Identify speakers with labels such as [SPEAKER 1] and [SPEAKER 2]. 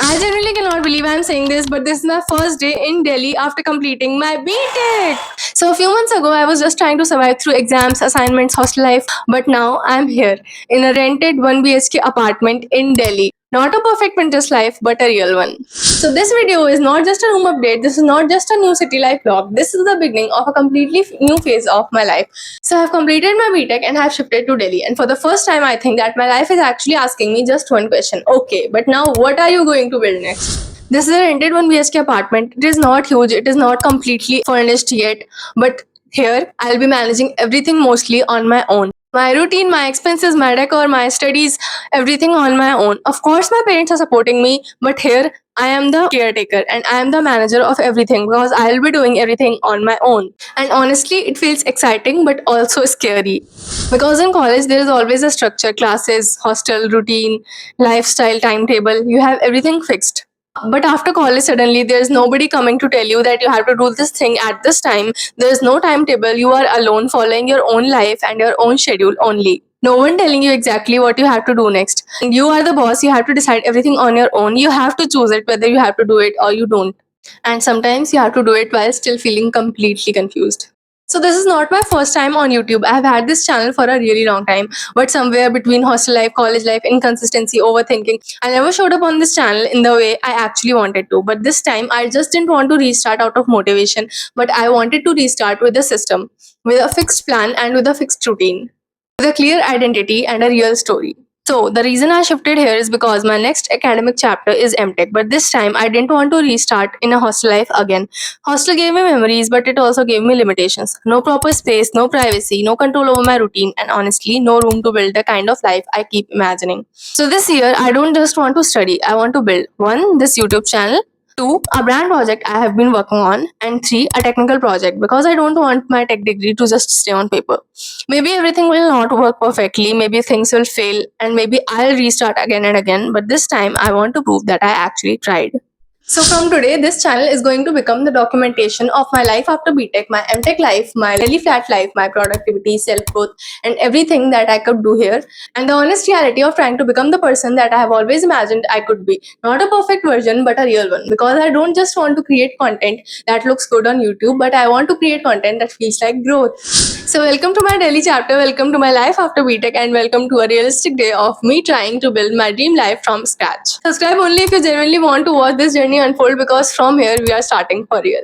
[SPEAKER 1] I genuinely cannot believe I'm saying this, but this is my first day in Delhi after completing my BTech. So a few months ago, I was just trying to survive through exams, assignments, hostel life, but now I'm here in a rented 1 BHK apartment in Delhi. Not a perfect Pinterest life, but a real one. So this video is not just a room update. This is not just a new city life vlog. This is the beginning of a completely new phase of my life. So I've completed my BTech and have shifted to Delhi. And for the first time, I think that my life is actually asking me just one question. Okay, but now what are you going to build next? This is a rented 1 BHK apartment. It is not huge. It is not completely furnished yet. But here, I'll be managing everything mostly on my own. My routine, my expenses, my decor, my studies, everything on my own. Of course, my parents are supporting me, but here I am the caretaker and I am the manager of everything because I'll be doing everything on my own. And honestly, it feels exciting but also scary. Because in college, there is always a structure classes, hostel, routine, lifestyle, timetable. You have everything fixed. But after college, suddenly there's nobody coming to tell you that you have to do this thing at this time. There's no timetable. You are alone, following your own life and your own schedule only. No one telling you exactly what you have to do next. And you are the boss. You have to decide everything on your own. You have to choose it whether you have to do it or you don't. And sometimes you have to do it while still feeling completely confused. So this is not my first time on YouTube. I have had this channel for a really long time, but somewhere between hostel life, college life, inconsistency, overthinking, I never showed up on this channel in the way I actually wanted to. But this time I just didn't want to restart out of motivation, but I wanted to restart with a system, with a fixed plan and with a fixed routine, with a clear identity and a real story. So the reason I shifted here is because my next academic chapter is MTech, but this time I didn't want to restart in a hostel life again. Hostel gave me memories, but it also gave me limitations. No proper space, no privacy, no control over my routine, and honestly, no room to build the kind of life I keep imagining. So this year, I don't just want to study, I want to build one, this YouTube channel, two, a brand project I have been working on, and three, a technical project because I don't want my tech degree to just stay on paper. Maybe everything will not work perfectly, maybe things will fail, and maybe I'll restart again and again, but this time I want to prove that I actually tried. So from today, this channel is going to become the documentation of my life after BTech, my MTech life, my really flat life, my productivity, self-growth, and everything that I could do here. And the honest reality of trying to become the person that I have always imagined I could be. Not a perfect version, but a real one. Because I don't just want to create content that looks good on YouTube, but I want to create content that feels like growth. So welcome to my daily chapter, welcome to my life after BTech, and welcome to a realistic day of me trying to build my dream life from scratch. Subscribe only if you genuinely want to watch this journey unfold because from here we are starting for real.